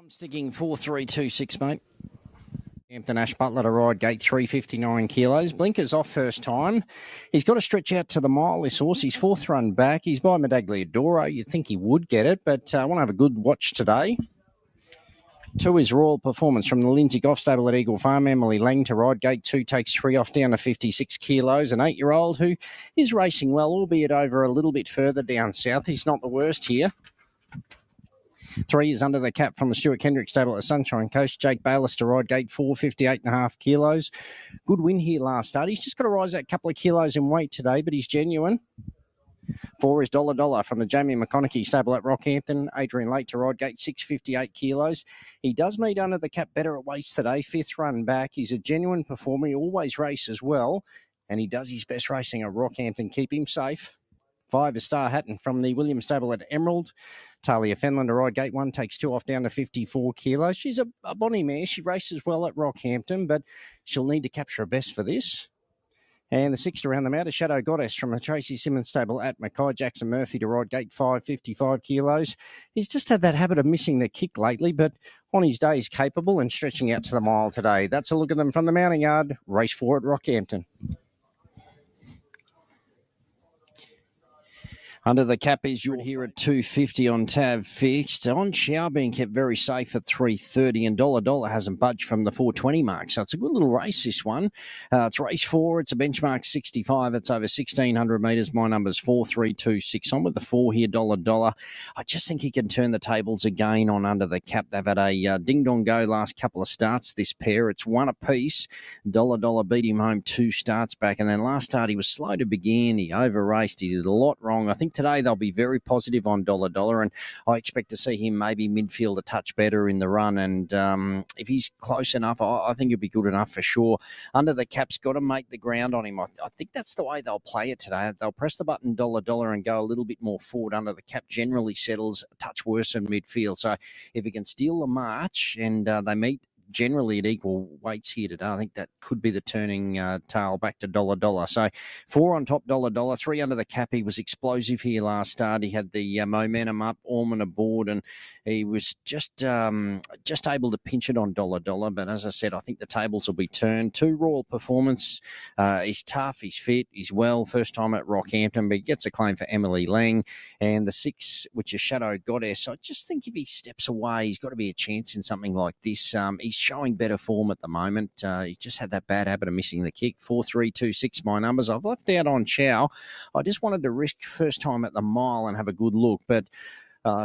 I'm sticking 4-3-2-6, mate. Hampton Ash Butler to ride, gate 359 kilos. Blinkers off first time. He's got to stretch out to the mile, this horse. He's fourth run back. He's by Medagliadoro. You'd think he would get it, but I want to have a good watch today. 2 is Royal Performance from the Lindsay Golf Stable at Eagle Farm. Emily Lang to ride. Gate 2 takes 3 off down to 56 kilos. An 8-year-old who is racing well, albeit over a little bit further down south. He's not the worst here. 3 is Under the Cap from the Stuart Kendrick Stable at the Sunshine Coast. Jake Bayliss to ride, gate 4, 58.5 kilos. Good win here last start. He's just got to rise that couple of kilos in weight today, but he's genuine. 4 is Dollar Dollar from the Jamie McConaughey Stable at Rockhampton. Adrian Late to ride, gate 6, 58 kilos. He does meet Under the Cap better at weights today. 5th run back. He's a genuine performer. He always races well, and he does his best racing at Rockhampton. Keep him safe. 5 is Starhattan from the Williams Stable at Emerald. Talia Fenlon to ride, gate 1 takes 2 off down to 54 kilos. She's a bonny mare. She races well at Rockhampton, but she'll need to capture a best for this. And the 6th around them out is Shadow Goddess from the Tracy Simmons Stable at Mackay. Jackson Murphy to ride, gate 5, 55 kilos. He's just had that habit of missing the kick lately, but on his day he's capable and stretching out to the mile today. That's a look at them from the mounting yard. Race 4 at Rockhampton. Under the Cap is you're here at 250 on tab fixed. On Chow being kept very safe at 330, and Dollar Dollar hasn't budged from the 420 mark. So it's a good little race, this one. It's race 4. It's a benchmark 65. It's over 1,600 metres. My number's 4-3-2-6. On with the 4 here, Dollar Dollar. I just think he can turn the tables again on Under the Cap. They've had a ding-dong go last couple of starts, this pair. It's 1 apiece. Dollar Dollar beat him home 2 starts back, and then last start he was slow to begin. He over-raced. He did a lot wrong. I think today they'll be very positive on Dollar Dollar, and I expect to see him maybe midfield a touch better in the run, and if he's close enough, I think he'll be good enough for sure. Under the Cap's got to make the ground on him. I think that's the way they'll play it today. They'll press the button Dollar Dollar and go a little bit more forward. Under the Cap generally settles a touch worse in midfield, so if he can steal the march and they meet generally at equal weights here today, I think that could be the turning tail back to Dollar Dollar. So 4 on top, Dollar Dollar. 3 Under the Cap. He was explosive here last start. He had the momentum up, Orman aboard, and he was just able to pinch it on Dollar Dollar. But as I said, I think the tables will be turned. 2 Royal Performance. He's tough, he's fit, he's well. First time at Rockhampton, but he gets a claim for Emily Lang. And the 6, which is Shadow Goddess. I just think if he steps away, he's got to be a chance in something like this. He's showing better form at the moment. He's just had that bad habit of missing the kick. 4-3-2-6, my numbers. I've left out on Chow. I just wanted to risk first time at the mile and have a good look, but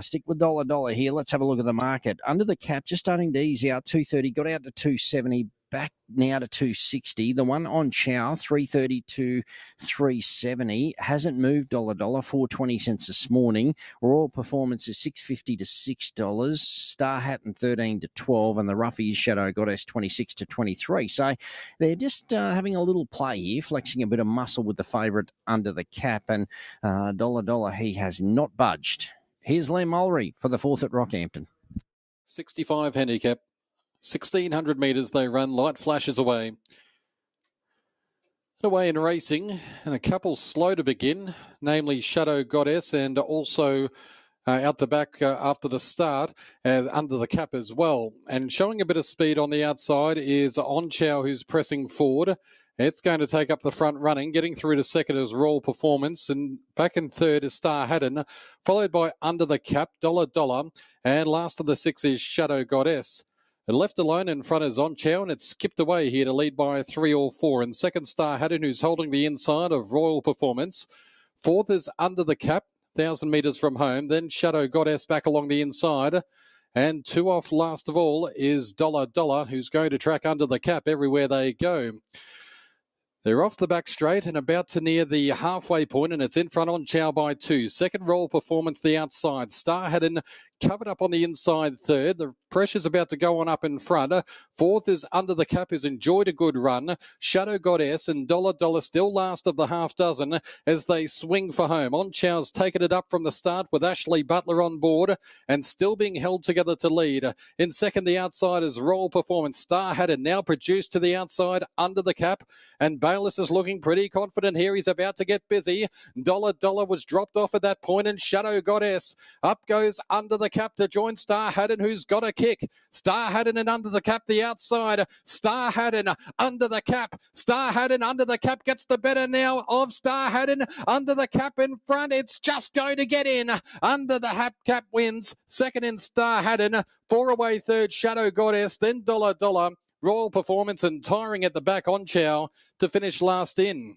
stick with Dollar Dollar here. Let's have a look at the market. Under the Cap, just starting to ease out. 230, got out to 270. Back now to 260. The one on Chow, 330 to 370. Hasn't moved Dollar Dollar, 420 since this morning. Royal Performance is $6.50 to $6. Starhattan 13 to 12, and the Roughies Shadow Goddess 26 to 23. So they're just having a little play here, flexing a bit of muscle with the favourite Under the Cap, and Dollar Dollar, he has not budged. Here's Liam Mulry for the 4th at Rockhampton. 65 handicap. 1,600 metres they run, light flashes away. Away in racing, and a couple slow to begin, namely Shadow Goddess and also out the back after the start, Under the Cap as well. And showing a bit of speed on the outside is On Chow, who's pressing forward. It's going to take up the front running. Getting through to second is Royal Performance, and back in third is Starhattan, followed by Under the Cap, Dollar Dollar, and last of the 6 is Shadow Goddess. And left alone in front is On Chow, and it's skipped away here to lead by 3 or 4. And second, Starhattan, who's holding the inside of Royal Performance. 4th is Under the Cap, 1,000 metres from home. Then Shadow Goddess back along the inside. And 2 off last of all is Dollar Dollar, who's going to track Under the Cap everywhere they go. They're off the back straight and about to near the halfway point, and it's in front On Chow by 2. Second, Royal Performance the outside. Starhattan covered up on the inside third. The pressure's about to go on up in front. 4th is Under the Cap, who's enjoyed a good run. Shadow Goddess and Dollar Dollar still last of the half dozen as they swing for home. On Chow's taken it up from the start with Ashley Butler on board and still being held together to lead. In second, the outside is Royal Performance. Starhattan now produced to the outside, Under the Cap, and Bayliss is looking pretty confident here. He's about to get busy. Dollar Dollar was dropped off at that point, and Shadow Goddess. Up goes Under the the cap to join Starhattan, who's got a kick. Starhattan and under the cap, the outside. Starhattan under the cap. Starhattan under the cap gets the better now of Starhattan. Under the cap in front, it's just going to get in. Under the cap wins. Second in Starhattan. 4 away third, Shadow Goddess. Then Dollar Dollar. Royal Performance and Tiring at the back on Chow to finish last in.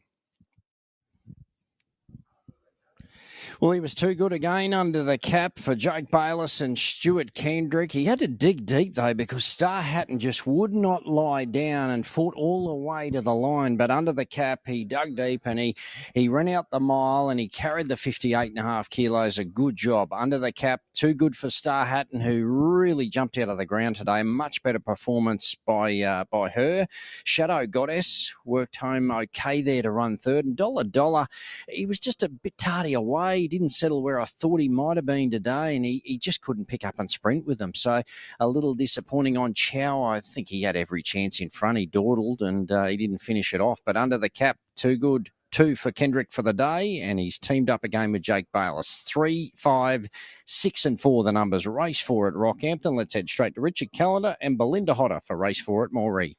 Well, he was too good again under the cap for Jake Bayliss and Stuart Kendrick. He had to dig deep, though, because Starhattan just would not lie down and fought all the way to the line. But under the cap, he dug deep and he ran out the mile and he carried the 58.5 kilos. A good job. Under the cap, too good for Starhattan, who really jumped out of the ground today. Much better performance by her. Shadow Goddess worked home okay there to run third. And Dollar Dollar, he was just a bit tardy away. He didn't settle where I thought he might have been today, and he just couldn't pick up and sprint with them. So a little disappointing on Chow. I think he had every chance in front. He dawdled and he didn't finish it off. But under the cap, too good. 2 for Kendrick for the day, and he's teamed up again with Jake Bayliss. 3, 5, 6 and 4 the numbers. Race 4 at Rockhampton. Let's head straight to Richard Callender and Belinda Hodder for race 4 at Moree.